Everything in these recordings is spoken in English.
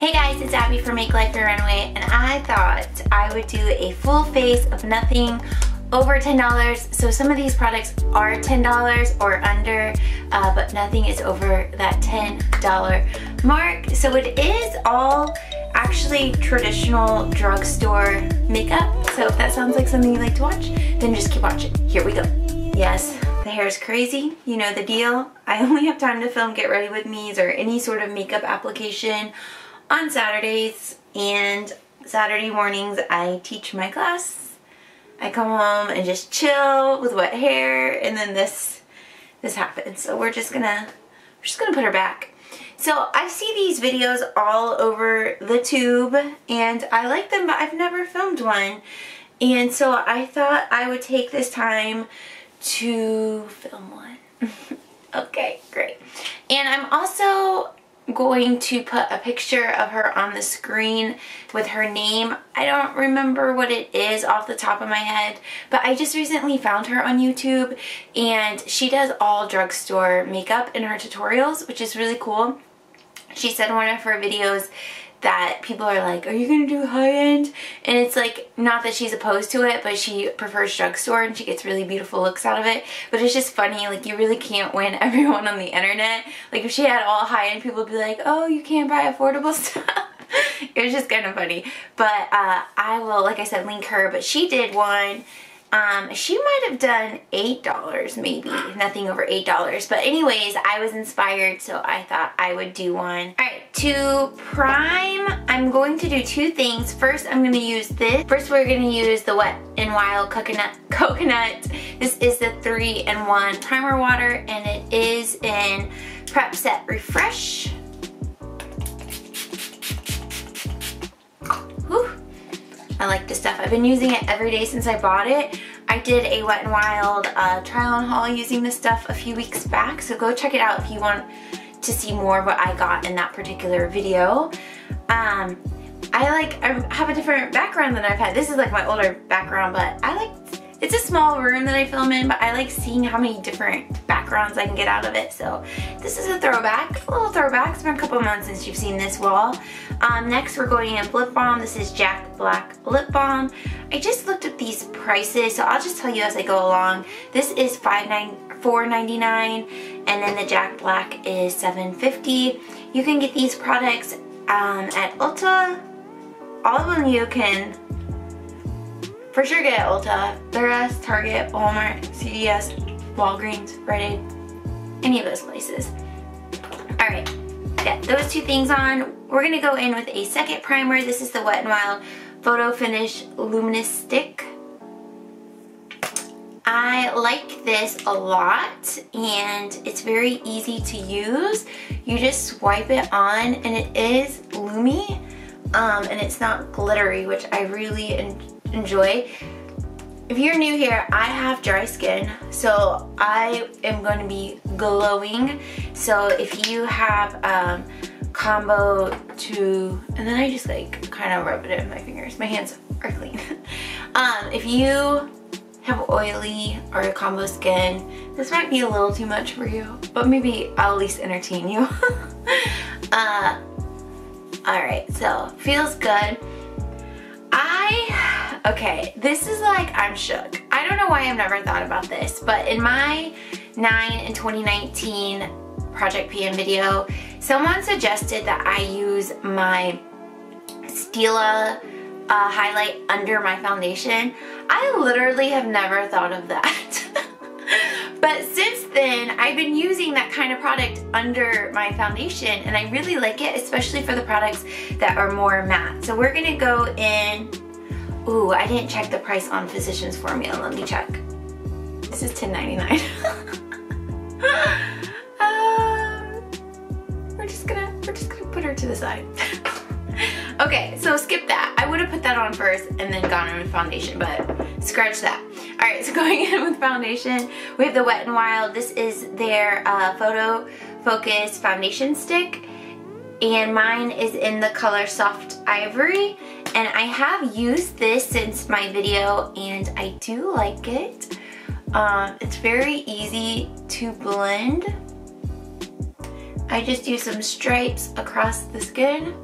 Hey guys, it's Abby from Make Life Your Runway, and I thought I would do a full face of nothing over $10. So some of these products are $10 or under, but nothing is over that $10 mark. So it is all actually traditional drugstore makeup. So if that sounds like something you like to watch, then just keep watching. Here we go. Yes, the hair is crazy. You know the deal. I only have time to film Get Ready With Me's or any sort of makeup application on Saturdays, and Saturday mornings I teach my class. I come home and just chill with wet hair, and then this happens. So we're just gonna put her back. So I see these videos all over the tube and I like them, but I've never filmed one. And so I thought I would take this time to film one. Okay, great. And I'm also going to put a picture of her on the screen with her name. I don't remember what it is off the top of my head, but I just recently found her on YouTube and she does all drugstore makeup in her tutorials, which is really cool. She said in one of her videos that people are like, are you gonna do high-end? And it's like, not that she's opposed to it, but she prefers drugstore and she gets really beautiful looks out of it. But it's just funny, like you really can't win everyone on the internet. Like if she had all high-end, people would be like, oh, you can't buy affordable stuff. It was just kind of funny. But I will, like I said, link her. But she did one. She might have done $8 maybe, nothing over $8. But anyways, I was inspired, so I thought I would do one. Alright, to prime, I'm going to do two things. First, I'm going to use this. First, we're going to use the Wet n Wild Coconut. This is the 3-in-1 primer water, and it is in Prep Set Refresh. Whew. I like this stuff. I've been using it every day since I bought it. I did a Wet n Wild try on haul using this stuff a few weeks back, so go check it out if you want to see more of what I got in that particular video. I have a different background than I've had. This is like my older background, but it's a small room that I film in, but I like seeing how many different backgrounds I can get out of it. So this is a throwback, a little throwback. It's been a couple months since you've seen this wall. Next we're going in lip balm. This is Jack Black Lip Balm. I just looked at these prices, so I'll just tell you as I go along. This is $4.99, and then the Jack Black is $7.50. You can get these products at Ulta. All of them you can for sure get at Ulta, the rest, Target, Walmart, CVS, Walgreens, Rite Aid, any of those places. Alright, get those two things on. We're going to go in with a second primer. This is the Wet n Wild Photo Finish Luminous Stick. I like this a lot and it's very easy to use. You just swipe it on and it is loomy and it's not glittery, which I really enjoy. If you're new here, I have dry skin, so I am going to be glowing. So if you have combo to, and then I just like kind of rub it in my fingers. My hands are clean. If you have oily or combo skin, this might be a little too much for you, but maybe I'll at least entertain you. Alright, so feels good. Okay, this is like, I'm shook. I don't know why I've never thought about this, but in my 9 and 2019 Project PM video, someone suggested that I use my Stila highlight under my foundation. I literally have never thought of that. But since then, I've been using that kind of product under my foundation, and I really like it, especially for the products that are more matte. So we're gonna go in. Ooh, I didn't check the price on Physicians Formula. Let me check. This is $10.99. We're just gonna put her to the side. Okay, so skip that. I would have put that on first and then gone in with foundation, but scratch that. Alright, so going in with foundation, we have the Wet n Wild. This is their Photofocus foundation stick, and mine is in the color Soft Ivory. And I have used this since my video, and I do like it. It's very easy to blend. I just do some stripes across the skin.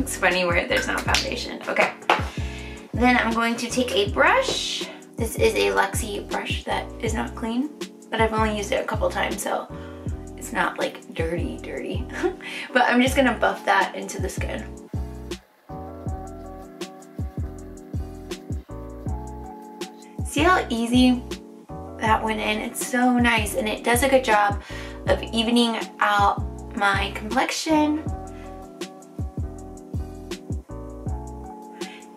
looks funny where there's not foundation. Okay. Then I'm going to take a brush. This is a Luxie brush that is not clean, but I've only used it a couple times, so it's not like dirty. But I'm just gonna buff that into the skin. See how easy that went in? It's so nice, and it does a good job of evening out my complexion.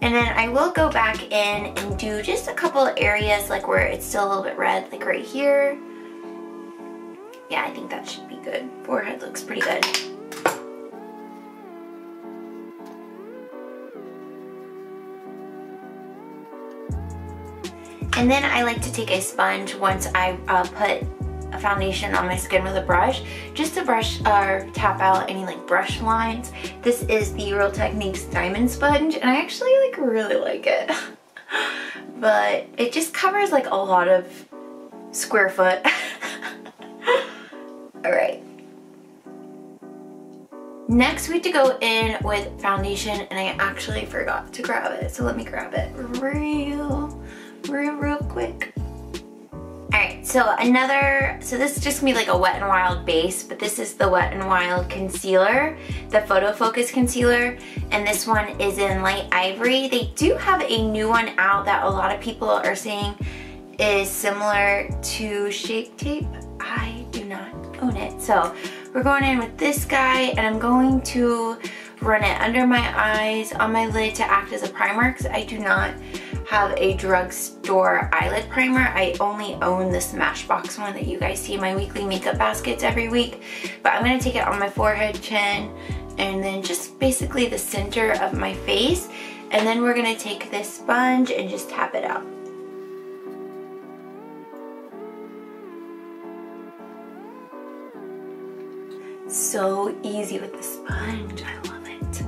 And then I will go back in and do just a couple of areas like where it's still a little bit red, like right here. Yeah, I think that should be good. Forehead looks pretty good. And then I like to take a sponge once I put a foundation on my skin with a brush, just to brush or tap out any like brush lines. This is the Real Techniques Diamond Sponge, and I actually like really like it. But it just covers like a lot of square foot. Alright. Next we have to go in with foundation, and I actually forgot to grab it, so let me grab it real quick. Alright, so this is just gonna be like a Wet n Wild base, but this is the Wet n Wild concealer, the Photofocus concealer, and this one is in Light Ivory. They do have a new one out that a lot of people are saying is similar to Shape Tape. I do not own it. So we're going in with this guy, and I'm going to run it under my eyes, on my lid to act as a primer, because I do not have a drugstore eyelid primer. I only own the Smashbox one that you guys see in my weekly makeup baskets every week. But I'm going to take it on my forehead, chin, and then just basically the center of my face. And then we're going to take this sponge and just tap it out. So easy with the sponge. I love it.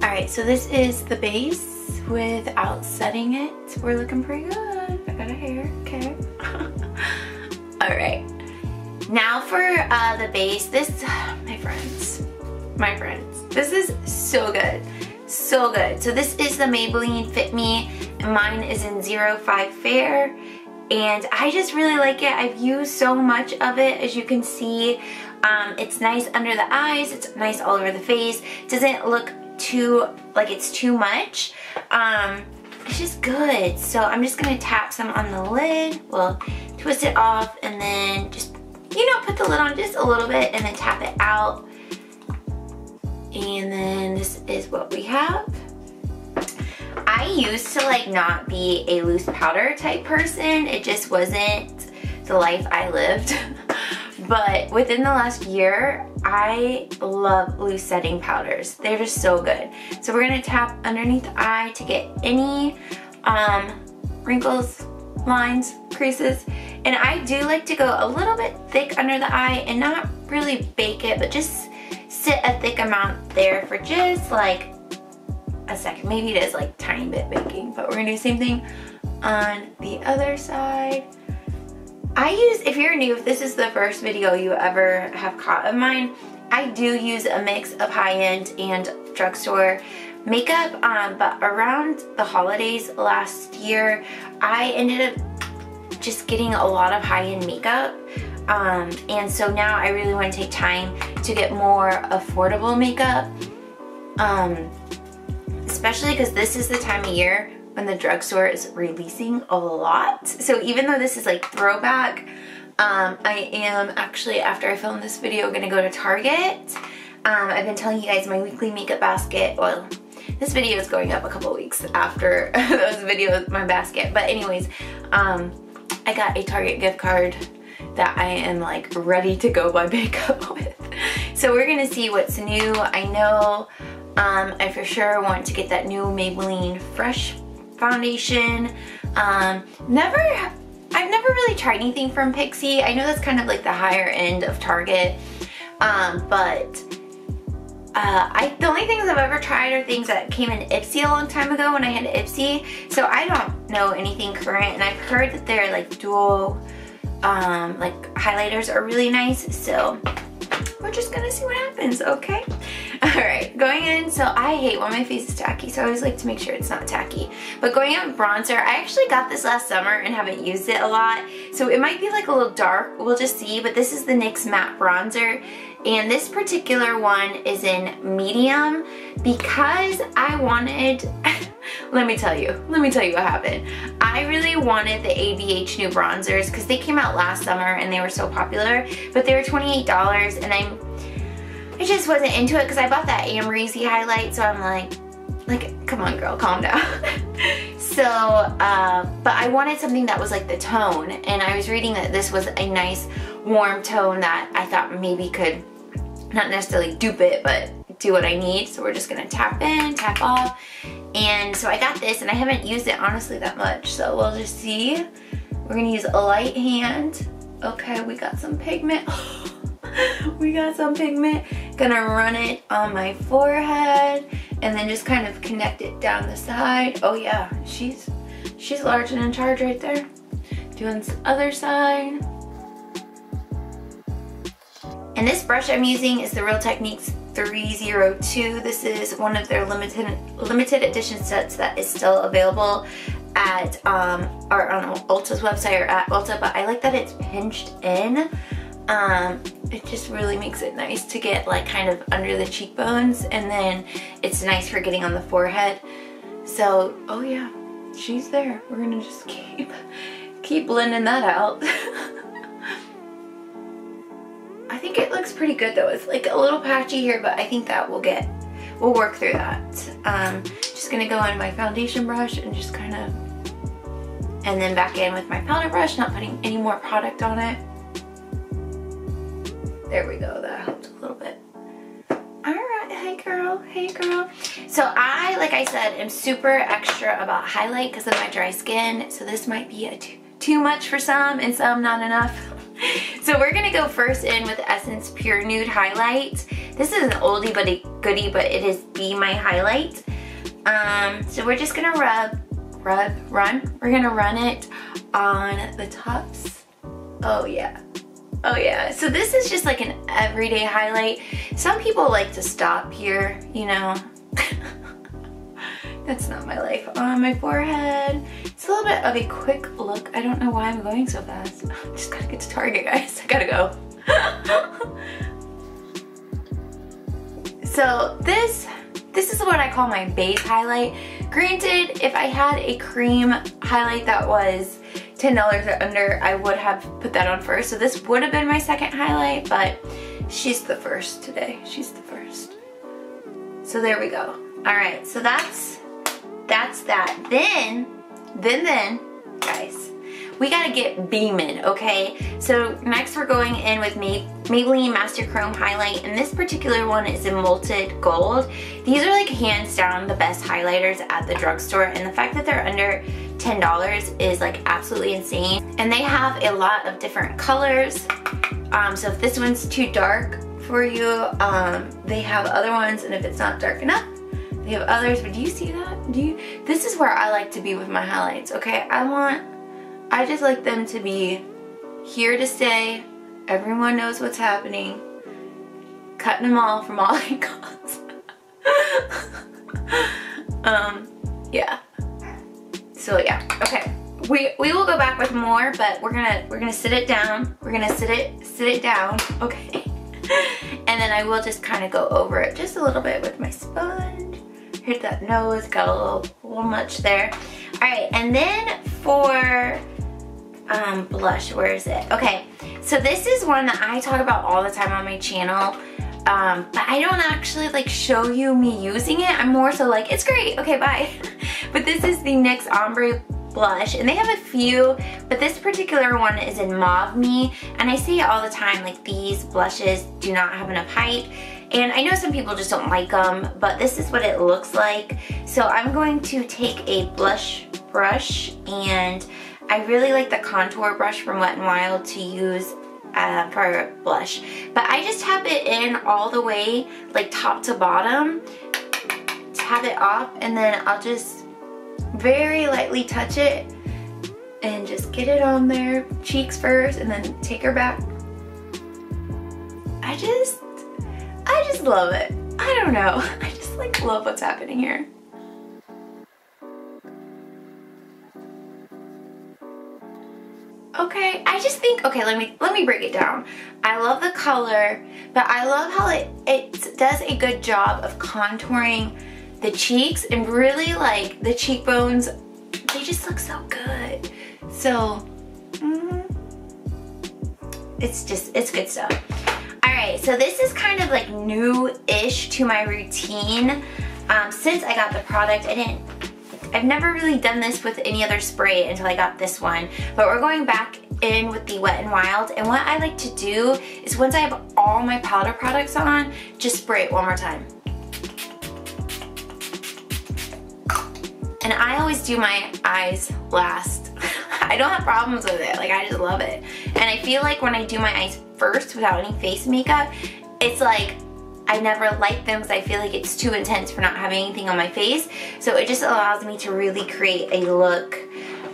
Alright, so this is the base without setting it. We're looking pretty good. I got a hair, okay. Alright, now for the base. This, my friends, this is so good. So good. So this is the Maybelline Fit Me, and mine is in 05 Fair. And I just really like it. I've used so much of it, as you can see. It's nice under the eyes. It's nice all over the face. It doesn't look too, like it's too much. It's just good. So I'm just gonna tap some on the lid. Well, twist it off and then just, you know, put the lid on just a little bit and then tap it out. And then this is what we have. I used to like not be a loose powder type person. It just wasn't the life I lived. But within the last year, I love loose setting powders. They're just so good. So we're gonna tap underneath the eye to get any wrinkles, lines, creases. And I do like to go a little bit thick under the eye and not really bake it, but just sit a thick amount there for just like a second. Maybe it is like tiny bit baking, but we're gonna do the same thing on the other side. I use, if you're new, if this is the first video you ever have caught of mine, I do use a mix of high-end and drugstore makeup, but around the holidays last year, I ended up just getting a lot of high-end makeup. And so now I really want to take time to get more affordable makeup, especially because this is the time of year when the drugstore is releasing a lot. So even though this is like throwback, I am actually, after I film this video, gonna go to Target. I've been telling you guys my weekly makeup basket, well, this video is going up a couple weeks after those videos, my basket. But anyways, I got a Target gift card that I am like ready to go buy makeup with. So we're gonna see what's new. I know I for sure want to get that new Maybelline Fresh foundation. I've never really tried anything from Pixie. I know that's kind of like the higher end of Target, but the only things I've ever tried are things that came in Ipsy a long time ago when I had Ipsy, so I don't know anything current, and I've heard that they're like dual like highlighters are really nice, so we're just gonna see what happens, okay? Alright, going in, so I hate when my face is tacky, so I always like to make sure it's not tacky. But going in with bronzer, I actually got this last summer and haven't used it a lot, so it might be like a little dark, we'll just see, but this is the NYX Matte Bronzer, and this particular one is in medium because I wanted... Let me tell you what happened. I really wanted the ABH new bronzers because they came out last summer and they were so popular, but they were $28 and I just wasn't into it because I bought that Amrezy highlight, so I'm like, come on girl, calm down. So, but I wanted something that was like the tone, and I was reading that this was a nice warm tone that I thought maybe could not necessarily dupe it, but do what I need. So we're just gonna tap in, tap off. And so I got this and I haven't used it honestly that much. So we'll just see. We're gonna use a light hand. Okay, we got some pigment. We got some pigment. Gonna run it on my forehead and then just kind of connect it down the side. Oh yeah, she's large and in charge right there. Doing the other side. And this brush I'm using is the Real Techniques 302. This is one of their limited edition sets that is still available at on Ulta's website or at Ulta, but I like that it's pinched in. It just really makes it nice to get like kind of under the cheekbones, and then it's nice for getting on the forehead. So, oh yeah, she's there. We're gonna just keep blending that out. I think it looks pretty good though. It's like a little patchy here, but I think that we'll work through that. Just gonna go in my foundation brush and just kind of, and then back in with my powder brush, not putting any more product on it. There we go, that helped a little bit. All right, hey girl, hey girl. So I, like I said, am super extra about highlight because of my dry skin. So this might be too much for some and some not enough. So we're gonna go first in with Essence Pure Nude Highlight. This is an oldie but a goodie, but it is Be My Highlight. So we're just gonna run. We're gonna run it on the tops. Oh yeah. Oh yeah. So this is just like an everyday highlight. Some people like to stop here, you know. That's not my life. On my forehead. It's a little bit of a quick look. I don't know why I'm going so fast. I just gotta get to Target, guys. I gotta go. So this is what I call my base highlight. Granted, if I had a cream highlight that was $10 or under, I would have put that on first. So this would have been my second highlight, but she's the first today. She's the first. So there we go. All right, so that's that. Then, guys, we gotta get beaming, okay? So next we're going in with Maybelline Master Chrome Highlight, and this particular one is in Molten Gold. These are like hands down the best highlighters at the drugstore, and the fact that they're under $10 is like absolutely insane. And they have a lot of different colors. So if this one's too dark for you, they have other ones, and if it's not dark enough, they have others. But do you see that? This is where I like to be with my highlights, okay? I just like them to be here to stay. Everyone knows what's happening. Cutting them all from all angles. Yeah. So yeah, okay. We will go back with more, but we're gonna sit it down. We're gonna sit it down, okay? And then I will just kind of go over it just a little bit with my sponge. Hit that nose, got a little much there. All right, and then for blush, where is it? Okay, so this is one that I talk about all the time on my channel, but I don't actually like show you me using it. I'm more so like, it's great, okay, bye. But this is the NYX Ombre blush, and they have a few, but this particular one is in Mauve Me, and I say it all the time, like these blushes do not have enough height, and I know some people just don't like them, but this is what it looks like. So I'm going to take a blush brush, and I really like the contour brush from Wet n Wild to use for blush, but I just tap it in all the way, like top to bottom, tap it off, and then I'll just very lightly touch it and just get it on there, cheeks first, and then take her back. I I just love it. I don't know. I just like love what's happening here. Okay, I just think, okay, let me break it down. I love the color, but I love how it does a good job of contouring the cheeks, and really like the cheekbones, they just look so good. So, it's good stuff. Alright, so this is kind of like new-ish to my routine. Since I got the product, I've never really done this with any other spray until I got this one, but we're going back in with the Wet n Wild, and what I like to do is once I have all my powder products on, just spray it one more time. And I always do my eyes last. I don't have problems with it, like I just love it. And I feel like when I do my eyes first without any face makeup, it's like I never like them because I feel like it's too intense for not having anything on my face. So it just allows me to really create a look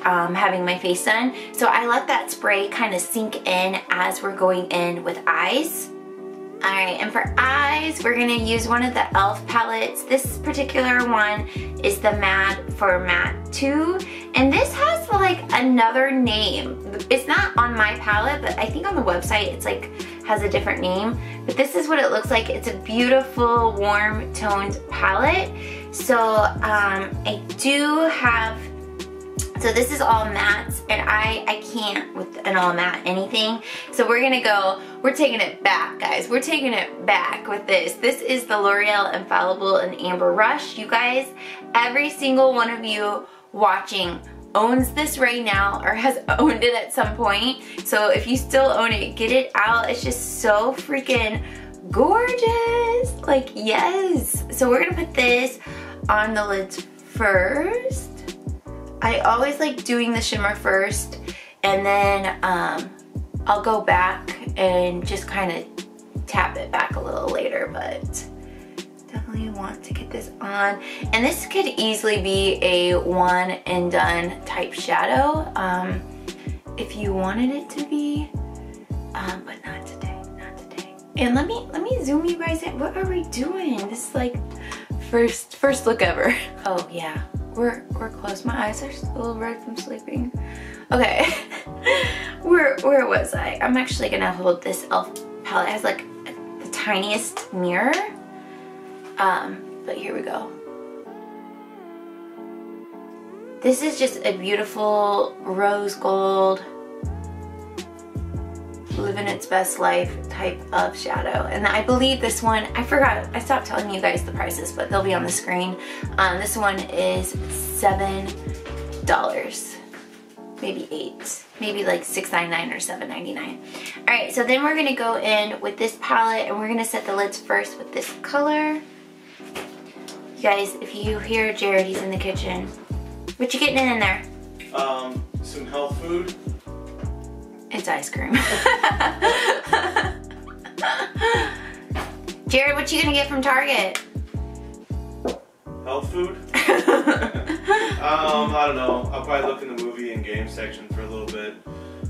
having my face done. So I let that spray kind of sink in as we're going in with eyes. Alright, and for eyes, we're going to use one of the e.l.f. palettes. This particular one is the Matte for Matte 2. And this has like another name. It's not on my palette, but I think on the website it's like has a different name. But this is what it looks like. It's a beautiful warm toned palette. So I do have, so this is all mattes, and I can't with an all matte anything. So we're taking it back, guys. We're taking it back with this. This is the L'Oreal Infallible and Amber Rush. You guys, every single one of you watching owns this right now or has owned it at some point. So if you still own it, get it out. It's just so freaking gorgeous. Like, yes. So we're gonna put this on the lids first. I always like doing the shimmer first, and then I'll go back and just kind of tap it back a little later, but definitely want to get this on. And this could easily be a one and done type shadow if you wanted it to be, but not today, not today. And let me zoom you guys in. What are we doing? This is like first look ever. Oh yeah. We're close. My eyes are still red from sleeping. Okay, where was I? I'm actually gonna hold this e.l.f. palette. It has like the tiniest mirror. But here we go. This is just a beautiful rose gold, living its best life type of shadow. And I believe this one, I forgot, I stopped telling you guys the prices, but they'll be on the screen. This one is $7, maybe $8, maybe like $6.99 or $7.99. All right, so then we're gonna go in with this palette, and we're gonna set the lids first with this color. You guys, if you hear Jared, he's in the kitchen. What you getting in there? Some health food. It's ice cream. Jared, what you gonna get from Target? Health food? I don't know. I'll probably look in the movie and game section for a little bit.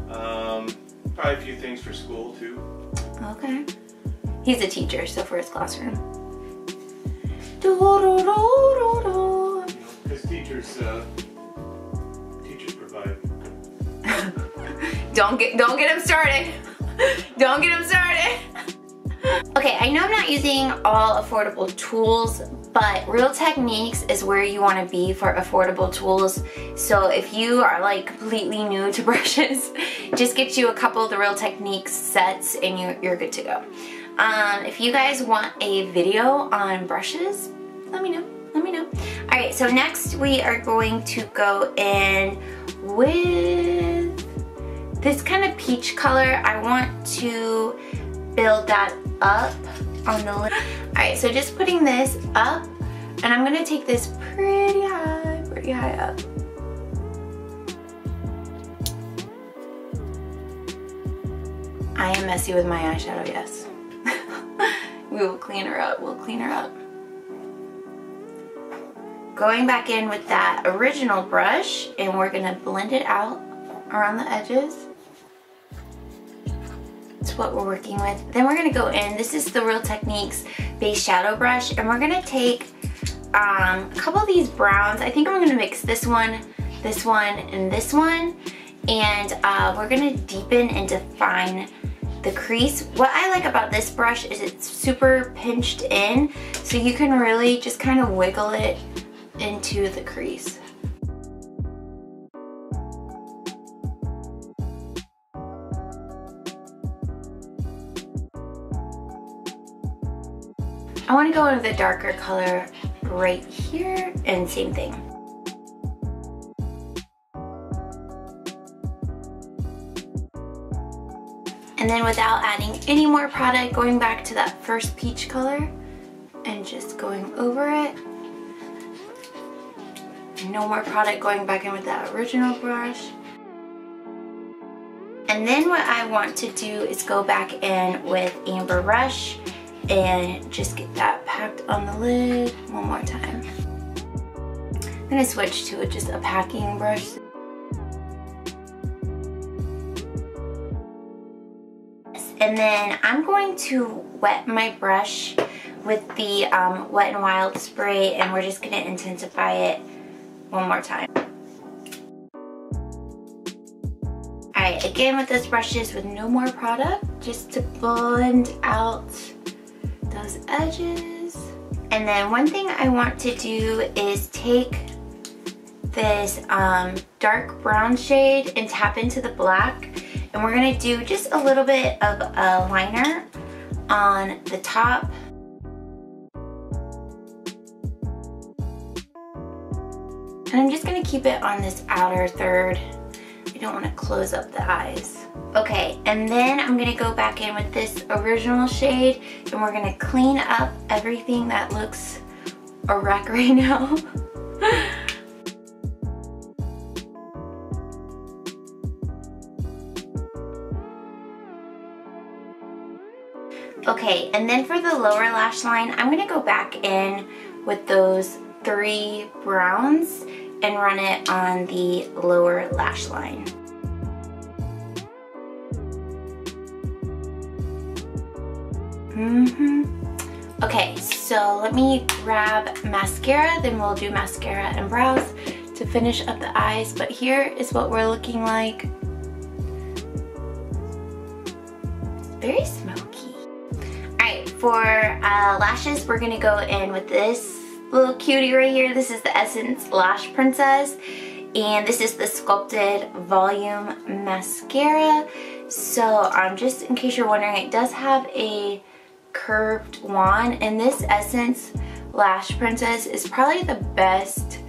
Probably a few things for school too. Okay. He's a teacher, so for his classroom. Because teachers provide. Don't get him started. Don't get him started. Okay, I know I'm not using all affordable tools, but Real Techniques is where you want to be for affordable tools. So if you are like completely new to brushes, just get you a couple of the Real Techniques sets and you're good to go. If you guys want a video on brushes, let me know. Let me know. Alright, so next we are going to go in with this kind of peach color. I want to build that up on the lid. Alright, so just putting this up, and I'm going to take this pretty high up. I am messy with my eyeshadow, yes. We will clean her up, we'll clean her up. Going back in with that original brush, and we're gonna blend it out around the edges. It's what we're working with. Then we're gonna go in, this is the Real Techniques base shadow brush, and we're gonna take a couple of these browns. I think I'm gonna mix this one, and this one, and we're gonna deepen and define the crease. What I like about this brush is it's super pinched in, so you can really just kind of wiggle it into the crease. I want to go into the darker color right here, and same thing. And then without adding any more product, going back to that first peach color and just going over it. No more product, going back in with that original brush. And then what I want to do is go back in with Amber Rush and just get that packed on the lid one more time. I'm gonna switch to just a packing brush. And then I'm going to wet my brush with the Wet n Wild spray, and we're just gonna intensify it one more time. Alright, again with those brushes with no more product, just to blend out those edges. And then one thing I want to do is take this dark brown shade and tap into the black, and we're gonna do just a little bit of a liner on the top. And I'm just gonna keep it on this outer third. I don't wanna close up the eyes. Okay, and then I'm gonna go back in with this original shade, and we're gonna clean up everything that looks a wreck right now. Okay, and then for the lower lash line, I'm gonna go back in with those 3 browns and run it on the lower lash line. Okay, so let me grab mascara, then we'll do mascara and brows to finish up the eyes. But here is what we're looking like. It's very smoky. Alright, for lashes, we're gonna go in with this little cutie right here. This is the Essence Lash Princess, and this is the Sculpted Volume Mascara. So just in case you're wondering, it does have a curved wand, and this Essence Lash Princess is probably the best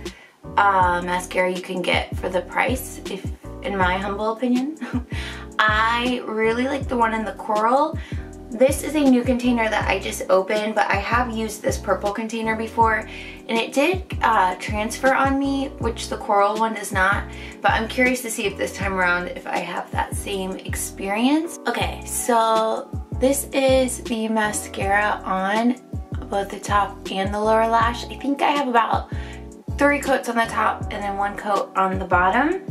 mascara you can get for the price, in my humble opinion. I really like the one in the coral. This is a new container that I just opened, but I have used this purple container before, and it did transfer on me, which the coral one does not, but I'm curious to see if this time around if I have that same experience. Okay, so this is the mascara on both the top and the lower lash. I think I have about 3 coats on the top and then 1 coat on the bottom.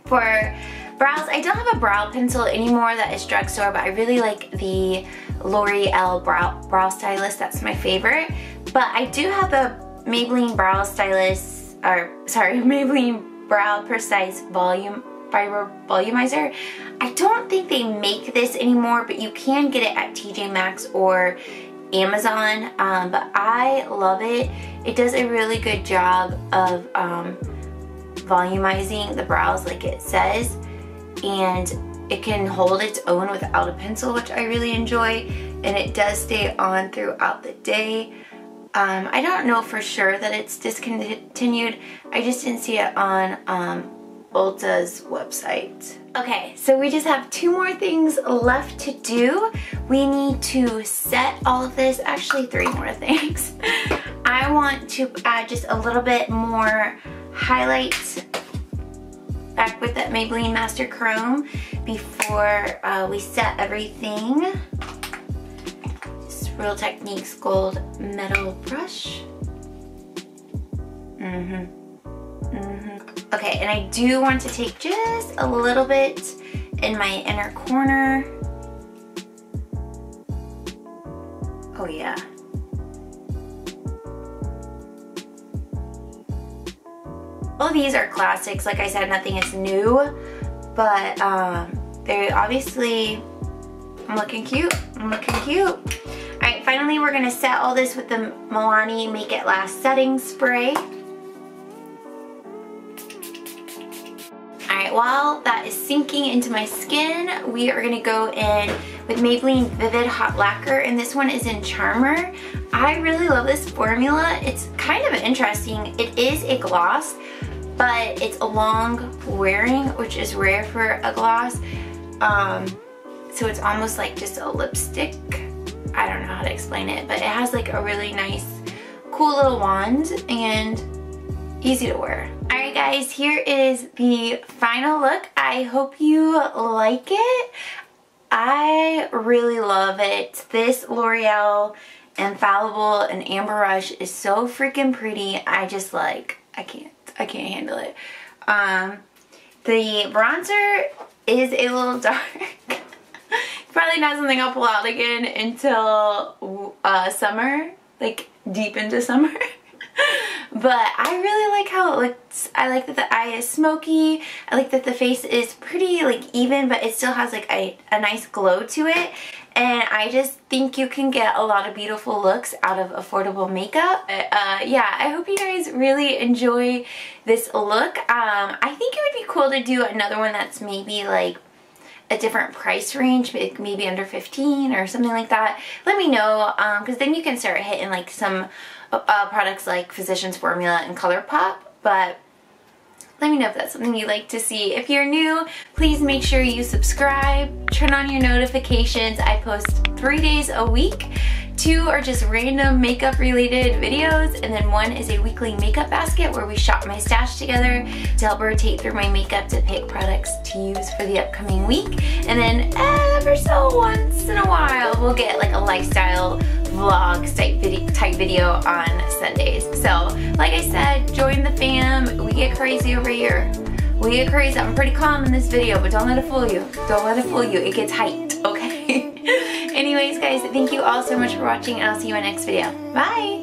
For brows, I don't have a brow pencil anymore that is drugstore, but I really like the L'Oreal brow stylist. That's my favorite. But I do have the Maybelline brow stylist, Maybelline Brow Precise Fiber Volumizer. I don't think they make this anymore, but you can get it at TJ Maxx or Amazon. But I love it. It does a really good job of volumizing the brows like it says, and it can hold its own without a pencil, which I really enjoy, and it does stay on throughout the day. I don't know for sure that it's discontinued. I just didn't see it on Ulta's website. Okay, so we just have 2 more things left to do. We need to set all of this, actually 3 more things. I want to add just a little bit more highlights back with that Maybelline Master Chrome before we set everything. This Real Techniques Gold Metal Brush. Okay, and I do want to take just a little bit in my inner corner Oh yeah. All these are classics. Like I said, nothing is new, but they're obviously, I'm looking cute. I'm looking cute. Alright, finally we're gonna set all this with the Milani Make It Last setting spray. Alright, while that is sinking into my skin, we are gonna go in with Maybelline Vivid Hot Lacquer, and this one is in Chamer. I really love this formula. It's kind of interesting. It is a gloss, but it's a long wearing, which is rare for a gloss. So it's almost like just a lipstick. I don't know how to explain it, but it has like a really nice, cool little wand and easy to wear. Alright guys, here is the final look. I hope you like it. I really love it. This L'Oreal Infallible and Amber Rush is so freaking pretty. I just like, I can't handle it. The bronzer is a little dark. Probably not something I'll pull out again until summer, like deep into summer. But I really like how it looks. I like that the eye is smoky. I like that the face is pretty like even, but it still has like a nice glow to it. And I just think you can get a lot of beautiful looks out of affordable makeup. Yeah, I hope you guys really enjoy this look. I think it would be cool to do another one that's maybe like a different price range, maybe under 15 or something like that. Let me know, because then you can start hitting like some products like Physicians Formula and ColourPop. But let me know if that's something you'd like to see. If you're new, please make sure you subscribe, turn on your notifications. I post 3 days a week. 2 are just random makeup related videos, and then 1 is a weekly makeup basket where we shop my stash together to help rotate through my makeup to pick products to use for the upcoming week. And then ever so once in a while we'll get like a lifestyle vlog type video on Sundays. So like I said, join the fam. We get crazy over here. We get crazy. I'm pretty calm in this video, but don't let it fool you. Don't let it fool you. It gets hyped, okay? Anyways guys, thank you all so much for watching, and I'll see you in my next video. Bye!